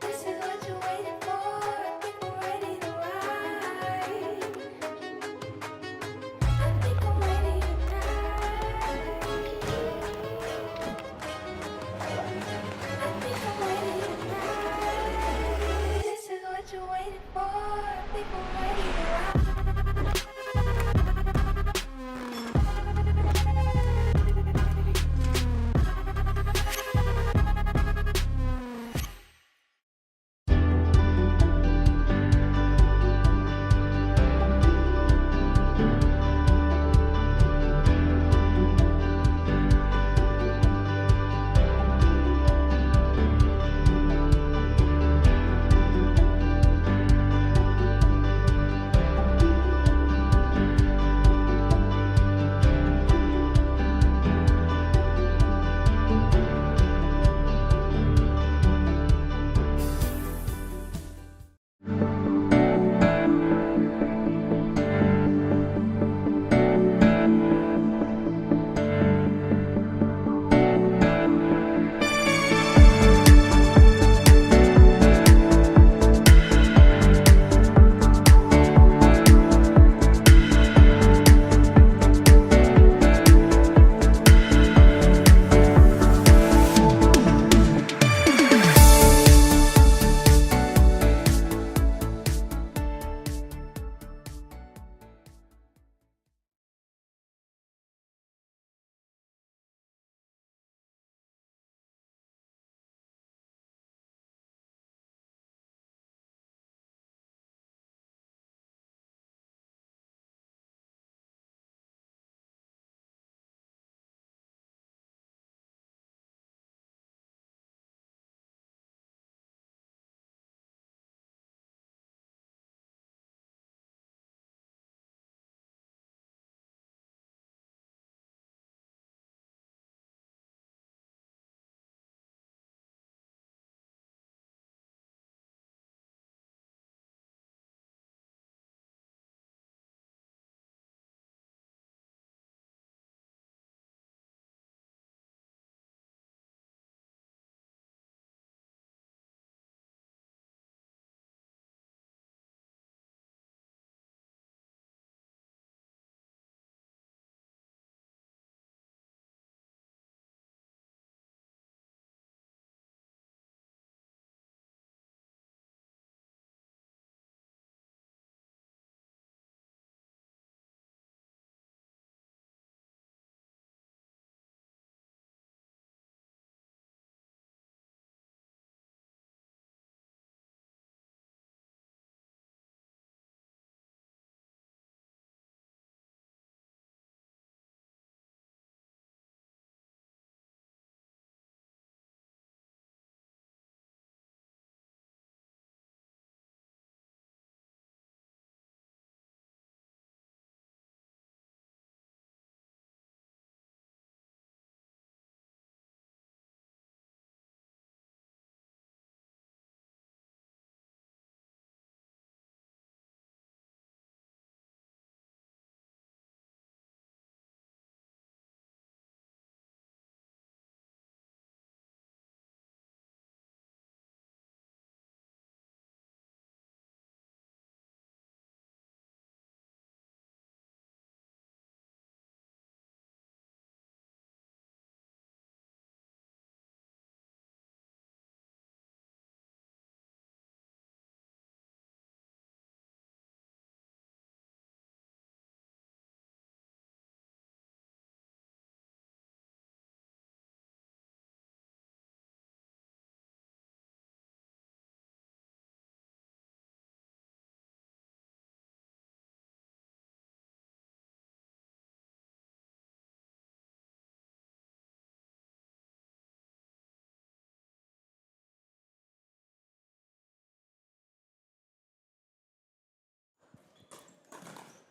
This is what you waited for. I think we're ready to ride. I think I'm ready tonight. I think I'm ready tonight. This is what you waited for. I think I'm ready to ride.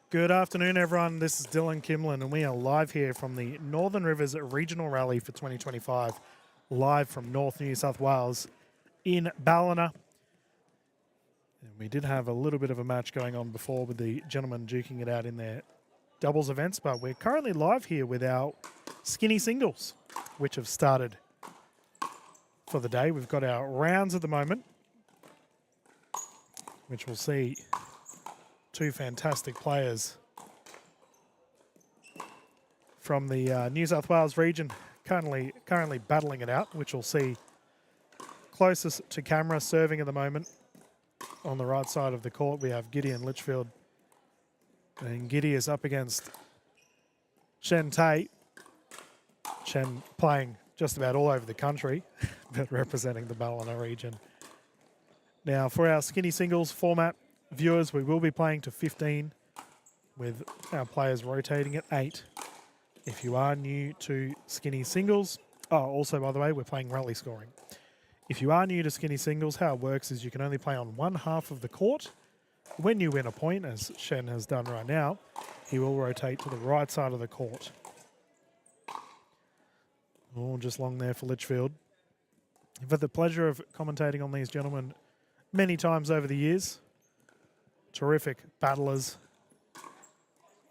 Good afternoon, everyone. This is Dylan Kimlin, and we are live here from the Northern Rivers Regional Rally for 2025, live from North New South Wales in Ballina. And we did have a little bit of a match going on before with the gentlemen duking it out in their doubles events, but we're currently live here with our skinny singles, which have started for the day. We've got our rounds at the moment. which will see two fantastic players from the New South Wales region currently battling it out, which we'll see closest to camera serving at the moment. On the right side of the court, we have Giddy and Lichfield. And Giddy is up against Shen Tay. Shen playing just about all over the country, but representing the Ballina region. Now, for our skinny singles format, viewers, we will be playing to 15 with our players rotating at 8. If you are new to skinny singles, also, by the way, we're playing rally scoring. If you are new to skinny singles, how it works is you can only play on one half of the court. When you win a point, as Shen has done right now, he will rotate to the right side of the court. Oh, just long there for Lichfield. I've had the pleasure of commentating on these gentlemen many times over the years. Terrific battlers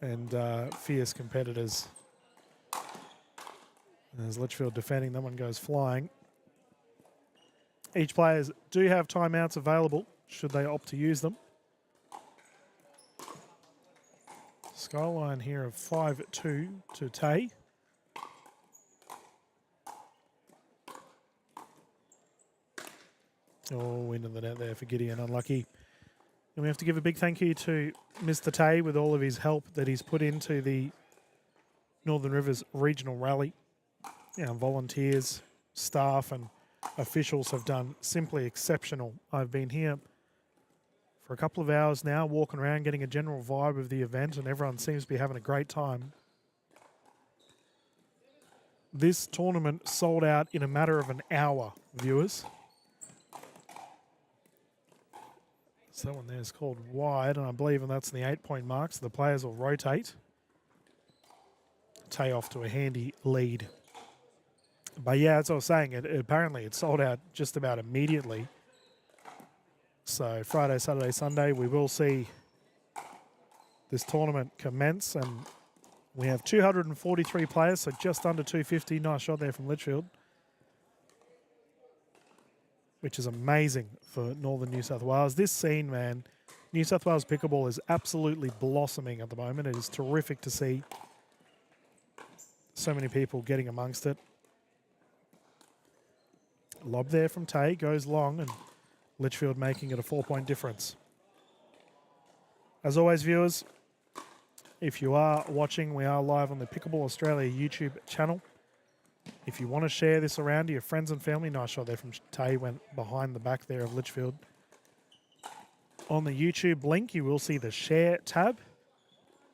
and fierce competitors. As Lichfield defending, that one goes flying. Each players do have timeouts available should they opt to use them. Skyline here of 5-2 to Tay. Oh, into the net there for Gideon, unlucky. And we have to give a big thank you to Mr. Tay with all of his help that he's put into the Northern Rivers Regional Rally. Volunteers, staff and officials have done simply exceptional. I've been here for a couple of hours now, walking around, getting a general vibe of the event, and everyone seems to be having a great time. This tournament sold out in a matter of an hour, viewers. So that one there is called wide, and I believe that's in the 8-point mark, so the players will rotate. Tay off to a handy lead. But yeah, as I was saying, apparently it sold out just about immediately. So Friday, Saturday, Sunday, we will see this tournament commence. And we have 243 players, so just under 250. Nice shot there from Lichfield, which is amazing for Northern New South Wales. This scene, man, New South Wales pickleball is absolutely blossoming at the moment. It is terrific to see so many people getting amongst it. Lob there from Tay, goes long, and Lichfield making it a 4-point difference. As always, viewers, if you are watching, we are live on the Pickleball Australia YouTube channel. If you want to share this around to your friends and family, nice shot there from Tay, went behind the back there of Lichfield. On the YouTube link, you will see the share tab.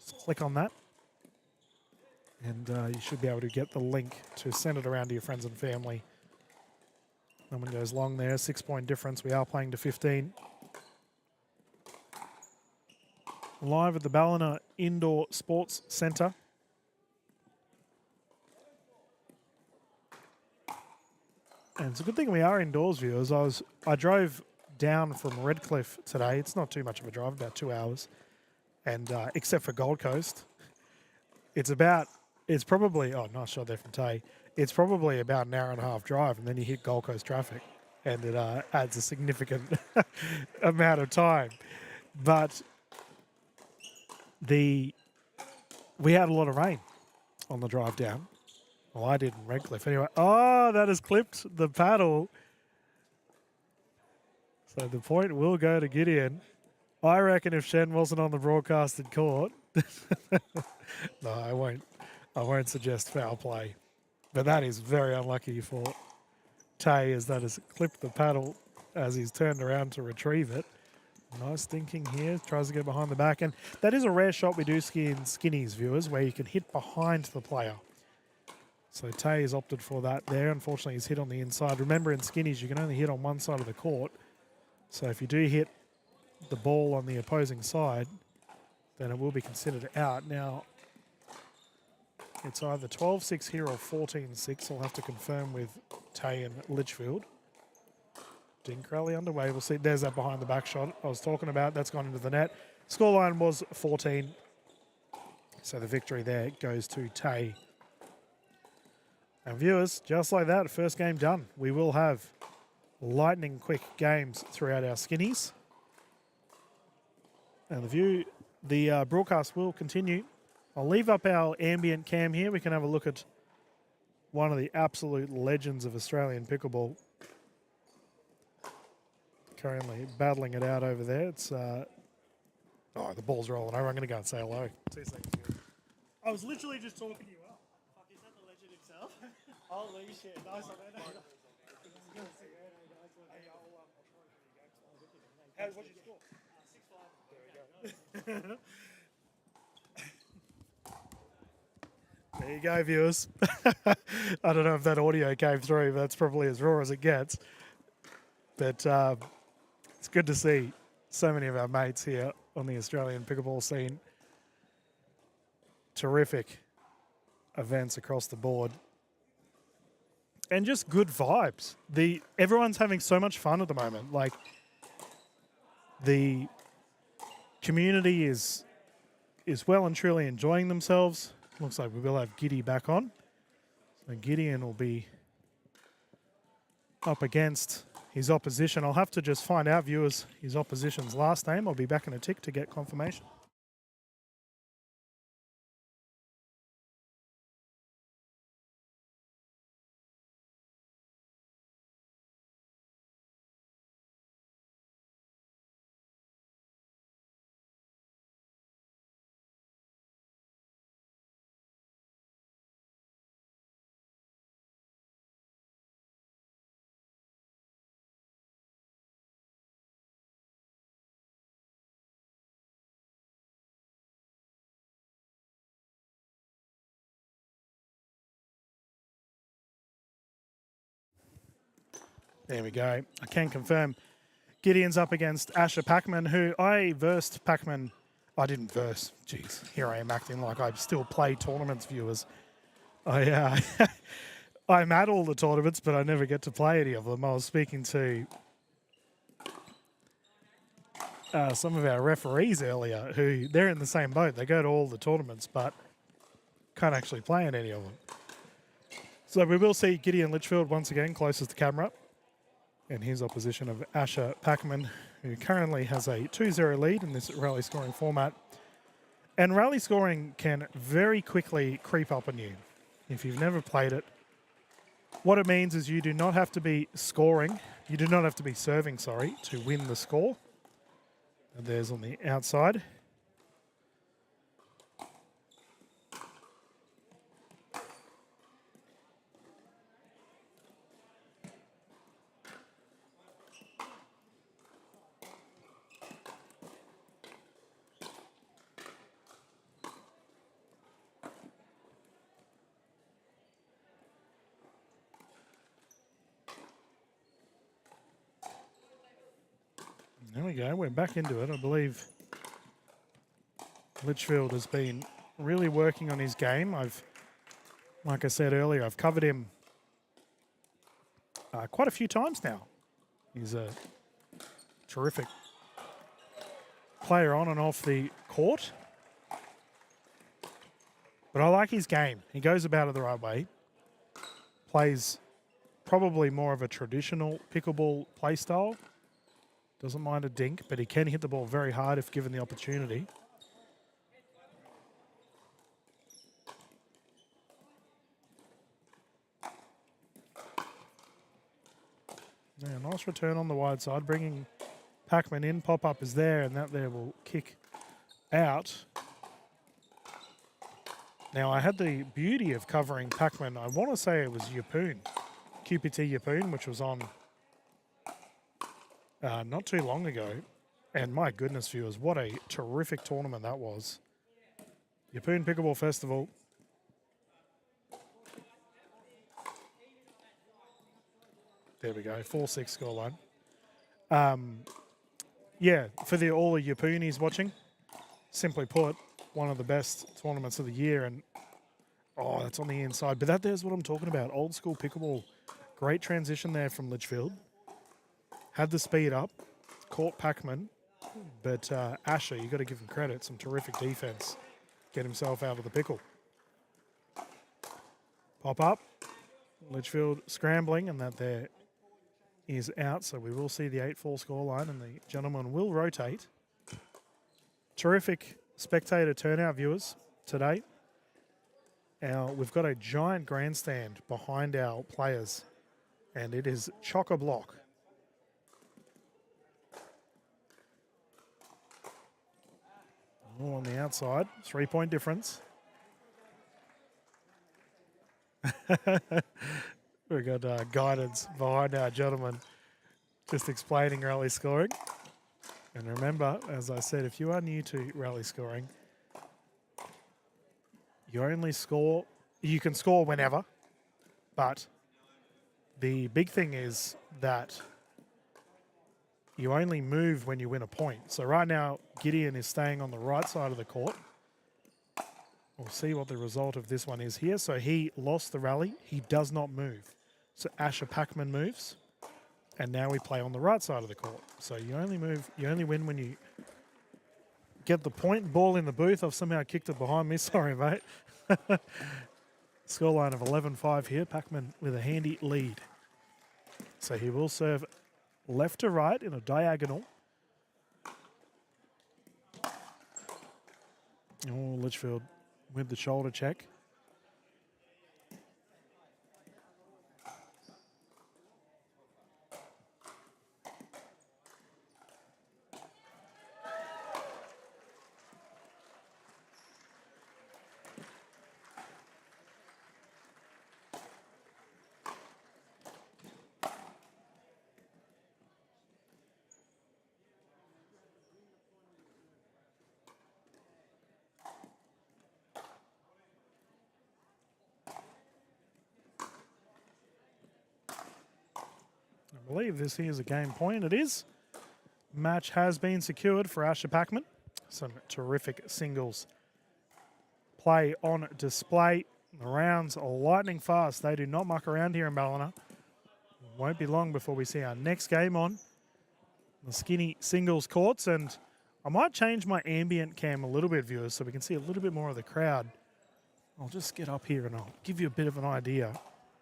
Just click on that. And you should be able to get the link to send it around to your friends and family. That one goes long there, 6-point difference. We are playing to 15. Live at the Ballina Indoor Sports Centre. And it's a good thing we are indoors, viewers. I drove down from Redcliffe today. It's not too much of a drive, about 2 hours. And except for Gold Coast, it's probably, oh, nice shot there from Tay. It's probably about an hour and a half drive, and then you hit Gold Coast traffic, and it adds a significant amount of time. But we had a lot of rain on the drive down. Well, I did in Redcliffe. Anyway, oh, that has clipped the paddle. So the point will go to Gideon. I reckon if Shen wasn't on the broadcasted court, no, I won't suggest foul play. But that is very unlucky for Tay, as that has clipped the paddle as he's turned around to retrieve it. Nice thinking here, tries to get behind the back. And that is a rare shot we do ski in skinnies, viewers, where you can hit behind the player. So Tay has opted for that there. Unfortunately, he's hit on the inside. Remember, in skinnies, you can only hit on one side of the court. So if you do hit the ball on the opposing side, then it will be considered out. Now, it's either 12-6 here or 14-6. I'll have to confirm with Tay and Lichfield. Dink rally underway. We'll see. There's that behind the back shot I was talking about. That's gone into the net. Scoreline was 14. So the victory there goes to Tay. And viewers, just like that, first game done. We will have lightning quick games throughout our skinnies. And the broadcast will continue. I'll leave up our ambient cam here. We can have a look at one of the absolute legends of Australian pickleball. Currently battling it out over there. It's the ball's rolling over. I'm going to go and say hello. 2 seconds. I was literally just talking to you up. Fuck, is that the legend himself? Holy shit. Nice one, man. What's your score? 6-5. There we go. There you go, viewers. I don't know if that audio came through, but that's probably as raw as it gets. But it's good to see so many of our mates here on the Australian pickleball scene. Terrific events across the board. And just good vibes. Everyone's having so much fun at the moment. Like, the community is well and truly enjoying themselves. Looks like we will have Giddy back on. So Gideon will be up against his opposition. I'll have to just find out, viewers, his opposition's last name. I'll be back in a tick to get confirmation. There we go. I can confirm Gideon's up against Asher Pacman, who I versed Pacman. I didn't verse. Jeez, here I am acting like I still play tournaments, viewers. I'm at all the tournaments, but I never get to play any of them. I was speaking to some of our referees earlier who they're in the same boat. They go to all the tournaments, but can't actually play in any of them. So we will see Gideon Lichfield once again closest to camera. And his opposition of Asher Pacman, who currently has a 2-0 lead in this rally scoring format. And rally scoring can very quickly creep up on you if you've never played it. What it means is you do not have to be scoring, you do not have to be serving, sorry, to win the score. And there's on the outside. There we go. We're back into it. I believe Lichfield has been really working on his game. Like I said earlier, I've covered him quite a few times now. He's a terrific player on and off the court. But I like his game. He goes about it the right way. Plays probably more of a traditional pickleball play style. Doesn't mind a dink, but he can hit the ball very hard if given the opportunity. Yeah, nice return on the wide side, bringing Pacman in. Pop-up is there, and that there will kick out. Now, I had the beauty of covering Pacman. I want to say it was Yeppoon, QPT Yeppoon, which was on not too long ago. And my goodness, viewers, what a terrific tournament that was. Yeppoon Pickleball Festival. There we go, 4-6 scoreline. Yeah, for all the Yeppoonies watching, simply put, one of the best tournaments of the year. And, oh, that's on the inside. But there's what I'm talking about, old school pickleball. Great transition there from Lichfield. Had the speed up, caught Pacman. But Asher, you got to give him credit, some terrific defense. Get himself out of the pickle. Pop up, Lichfield scrambling, and that there is out. So we will see the 8-4 scoreline, and the gentleman will rotate. terrific spectator turnout, viewers, today. We've got a giant grandstand behind our players, and it is chock-a-block. All on the outside, 3-point difference. We've got guidance behind our gentleman just explaining rally scoring. And remember, as I said, if you are new to rally scoring, you can score whenever, but the big thing is that you only move when you win a point. So right now, Gideon is staying on the right side of the court. We'll see what the result of this one is here. So he lost the rally. He does not move. So Asher Pacman moves. And now we play on the right side of the court. So you only win when you get the point. Ball in the booth. I've somehow kicked it behind me. Sorry, mate. Scoreline of 11-5 here. Pacman with a handy lead. So he will serve left to right in a diagonal. Oh, Lichfield with the shoulder check. I believe this here is a game point. It is. Match has been secured for Asher Pacman. Some terrific singles play on display. The rounds are lightning fast. They do not muck around here in Ballina. Won't be long before we see our next game on the skinny singles courts. And I might change my ambient cam a little bit, viewers, so we can see a little bit more of the crowd. I'll just get up here and I'll give you a bit of an idea,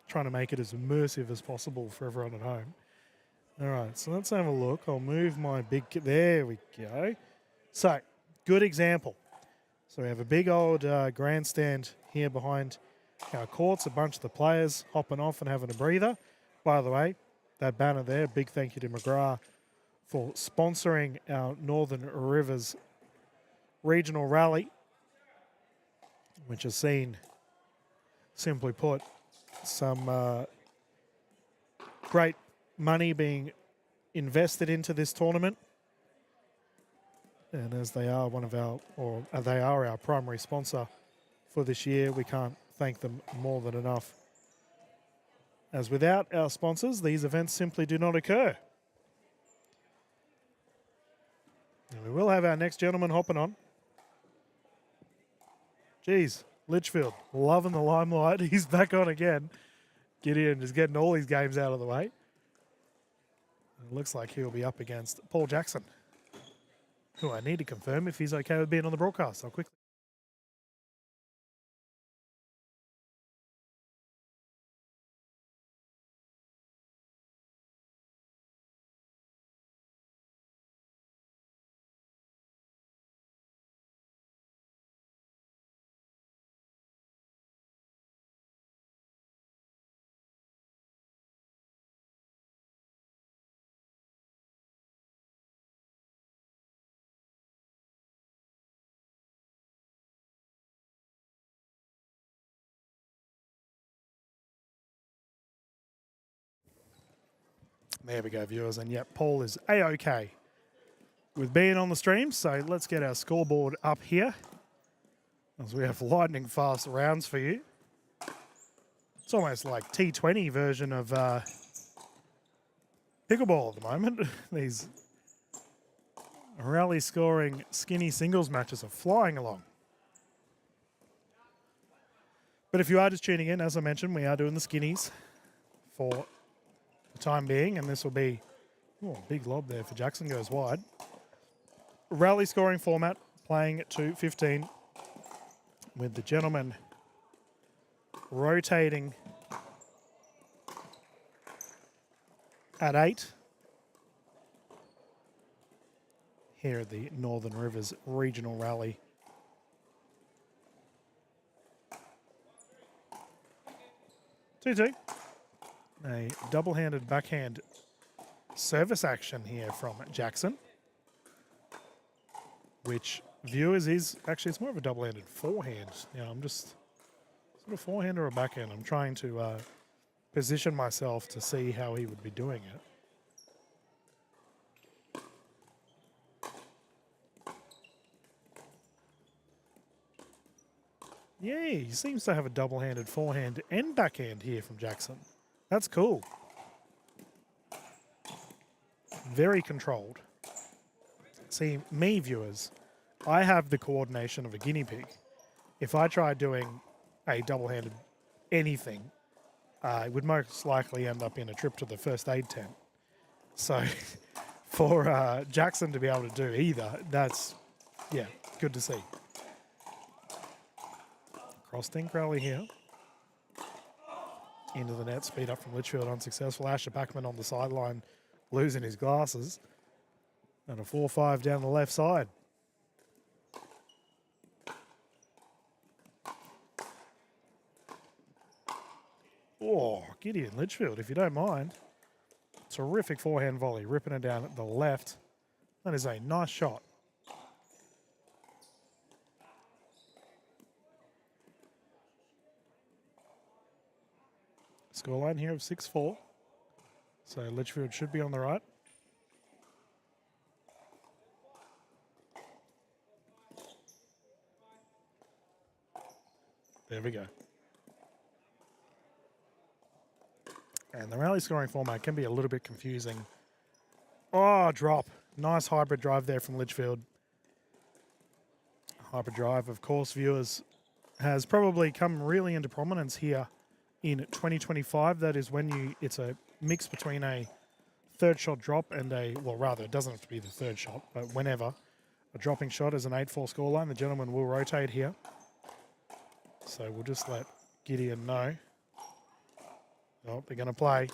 trying to make it as immersive as possible for everyone at home. All right, so let's have a look. I'll move my big... There we go. So, good example. So we have a big old grandstand here behind our courts, a bunch of the players hopping off and having a breather. By the way, that banner there, big thank you to McGrath for sponsoring our Northern Rivers Regional Rally, which has seen, simply put, some great money being invested into this tournament. And as they are they are our primary sponsor for this year, we can't thank them more than enough. As without our sponsors, these events simply do not occur. And we will have our next gentleman hopping on. Geez, Lichfield, loving the limelight. He's back on again. Gideon just getting all these games out of the way. It looks like he'll be up against Paul Jackson, who I need to confirm if he's okay with being on the broadcast. I'll quickly. There we go, viewers. And yep, Paul is A-OK with being on the stream. So let's get our scoreboard up here, as we have lightning fast rounds for you. It's almost like T20 version of pickleball at the moment. These rally scoring skinny singles matches are flying along. But if you are just tuning in, as I mentioned, we are doing the skinnies for the time being, and this will be big lob there for Jackson, goes wide. Rally scoring format, playing at 2:15 with the gentleman rotating at 8. here at the Northern Rivers Regional Rally. Two. A double-handed backhand service action here from Jackson, which viewers is actually it's more of a double-handed forehand. I'm just sort of forehand or a backhand. I'm trying to position myself to see how he would be doing it. Yeah, he seems to have a double-handed forehand and backhand here from Jackson. That's cool. Very controlled. See, me viewers, I have the coordination of a guinea pig. If I tried doing a double-handed anything, it would most likely end up in a trip to the first aid tent. So for Jackson to be able to do either, that's, yeah, good to see. Cross dink rally here. Into the net, speed up from Lichfield, unsuccessful. Asher Pacman on the sideline, losing his glasses. And a 4-5 down the left side. Oh, Gideon Lichfield, if you don't mind. Terrific forehand volley, ripping it down at the left. That is a nice shot. Scoreline here of 6-4. So Lichfield should be on the right. There we go. And the rally scoring format can be a little bit confusing. Oh, drop. Nice hybrid drive there from Lichfield. Hybrid drive, of course, viewers, has probably come really into prominence here in 2025. That is when it's a mix between a third shot drop and well, rather, it doesn't have to be the third shot, but whenever a dropping shot is an 8-4 scoreline, the gentleman will rotate here. So we'll just let Gideon know. Oh, they're going to play.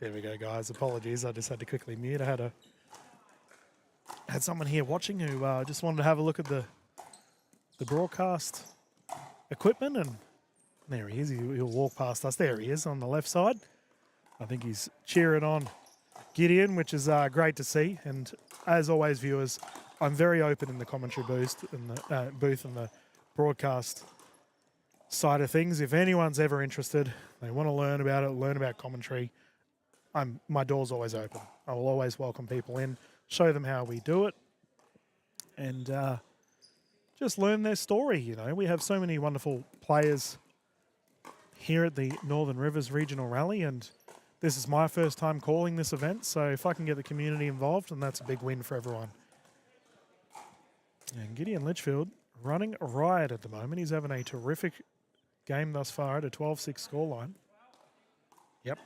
There we go, guys. Apologies, I just had to quickly mute. I had someone here watching who just wanted to have a look at the broadcast equipment, and there he is. He'll walk past us. There he is on the left side. I think he's cheering on Gideon, which is great to see. And as always, viewers, I'm very open in the commentary booth and the broadcast side of things. If anyone's ever interested, they want to learn about it, learn about commentary, my door's always open. I will always welcome people in, show them how we do it, and just learn their story. We have so many wonderful players here at the Northern Rivers Regional Rally, and this is my first time calling this event, so if I can get the community involved, then that's a big win for everyone. And Gideon Lichfield running riot at the moment. He's having a terrific game thus far at a 12-6 scoreline. Yep.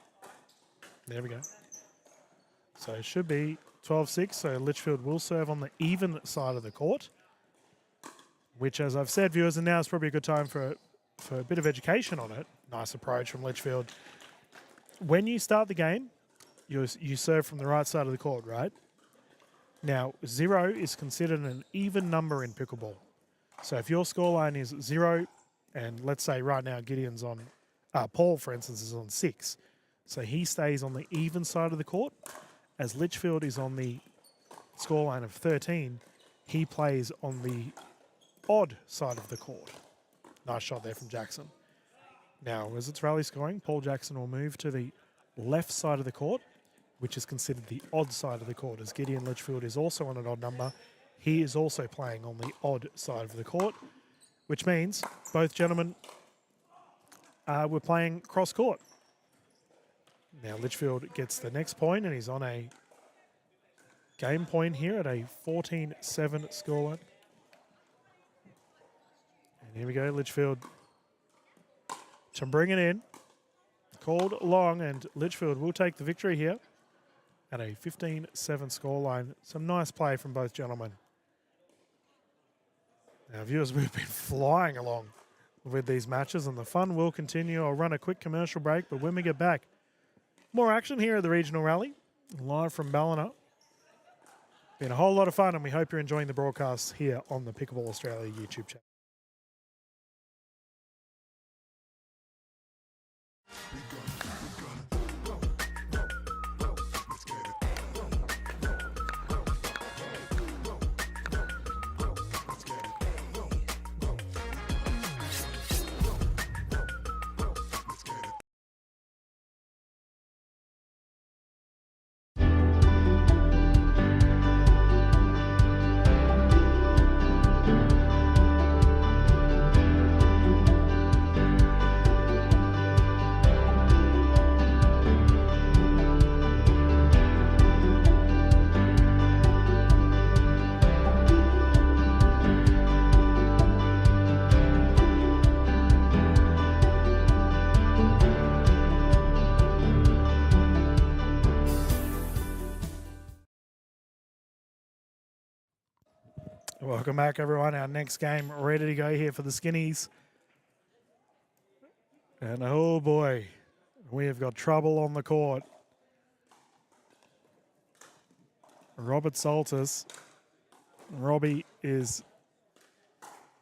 There we go. So it should be 12-6, so Lichfield will serve on the even side of the court, which, as I've said, viewers, and now is probably a good time for a bit of education on it. Nice approach from Lichfield. When you start the game, you serve from the right side of the court, right? Now, 0 is considered an even number in pickleball. So if your scoreline is 0, and let's say right now Gideon's on, Paul, for instance, is on 6. So he stays on the even side of the court. As Lichfield is on the scoreline of 13, he plays on the odd side of the court. Nice shot there from Jackson. Now, as it's rally scoring, Paul Jackson will move to the left side of the court, which is considered the odd side of the court. As Gideon Lichfield is also on an odd number, he is also playing on the odd side of the court, which means both gentlemen were playing cross court. Now, Lichfield gets the next point, and he's on a game point here at a 14-7 scoreline. And here we go, Lichfield to bring it in. Called long, and Lichfield will take the victory here at a 15-7 scoreline. Some nice play from both gentlemen. Now, viewers, we've been flying along with these matches, and the fun will continue. I'll run a quick commercial break, but when we get back, more action here at the Regional Rally, live from Ballina. Been a whole lot of fun, and we hope you're enjoying the broadcast here on the Pickleball Australia YouTube channel. Welcome back, everyone. Our next game ready to go here for the Skinnies. And oh boy, we have got trouble on the court. Robert Saltas. Robbie is...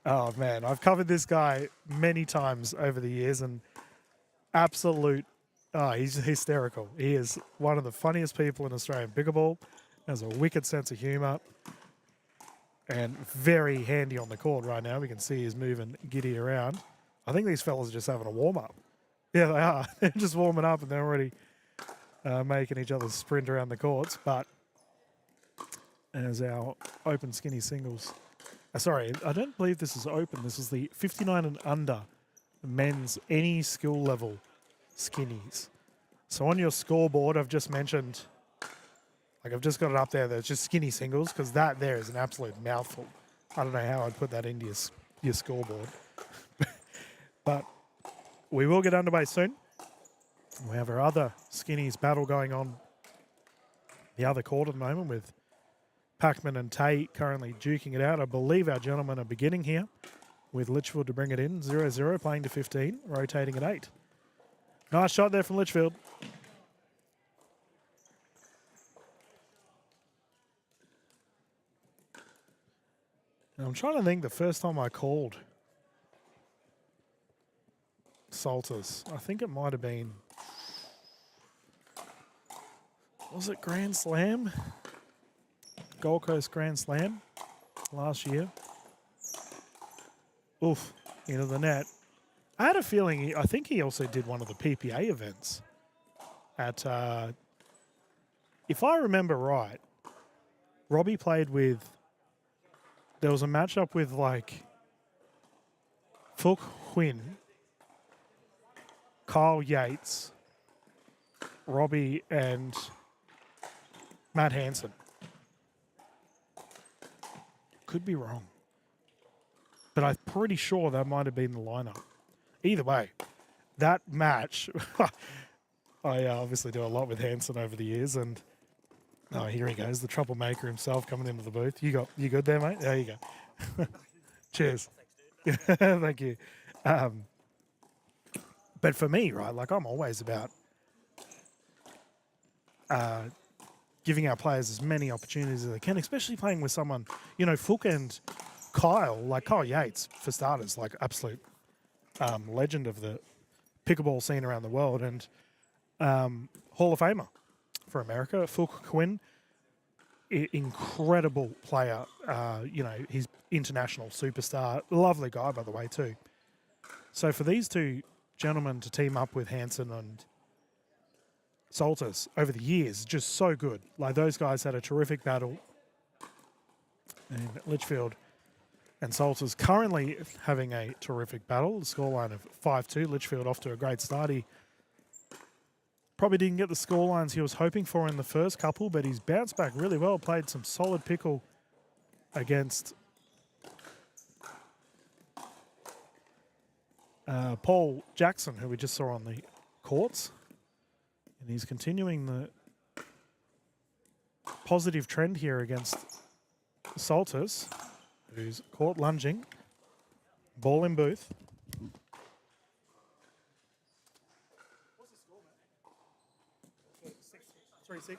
Oh, man. I've covered this guy many times over the years, and absolute... Oh, he's hysterical. He is one of the funniest people in Australian pickleball. Has a wicked sense of humour. And very handy on the court right now. We can see he's moving giddy around. I think these fellas are just having a warm-up. Yeah, they are. They're just warming up, and they're already making each other sprint around the courts. But as our open skinny singles... sorry, I don't believe this is open. This is the 59 and under men's any skill level skinnies. So on your scoreboard, I've just mentioned... Like, I've just got it up there. There's just skinny singles, because that there is an absolute mouthful. I don't know how I'd put that into your scoreboard. But we will get underway soon. We have our other skinnies battle going on the other court at the moment, with Pacman and Tay currently duking it out. I believe our gentlemen are beginning here, with Lichfield to bring it in. 0-0, playing to 15, rotating at 8. Nice shot there from Lichfield. I'm trying to think the first time I called Saltas. I think it might have been... Was it Grand Slam? Gold Coast Grand Slam last year. Oof, into the net. I had a feeling, I think he also did one of the PPA events at... if I remember right, Robbie played with... There was a matchup with, like, Fook Huynh, Kyle Yates, Robbie, and Matt Hansen. Could be wrong. But I'm pretty sure that might have been the lineup. Either way, that match, I obviously do a lot with Hansen over the years, and... Oh, here he goes, the troublemaker himself coming into the booth. You good there, mate? There you go. Cheers. Thank you. But for me, right, like I'm always about giving our players as many opportunities as they can, especially playing with someone, Fook and Kyle, like Kyle Yates, for starters, like absolute legend of the pickleball scene around the world, and Hall of Famer for America. Fook Quinn, incredible player. He's international superstar. Lovely guy, by the way, too. So for these two gentlemen to team up with Hansen and Saltas over the years, just so good. Like, those guys had a terrific battle. And Lichfield and Saltas currently having a terrific battle. The scoreline of 5-2. Lichfield off to a great start. He probably didn't get the scorelines he was hoping for in the first couple, but he's bounced back really well. Played some solid pickle against Paul Jackson, who we just saw on the courts. And he's continuing the positive trend here against Saltas, who's caught lunging. Ball in booth. What's the score, man? 3-6.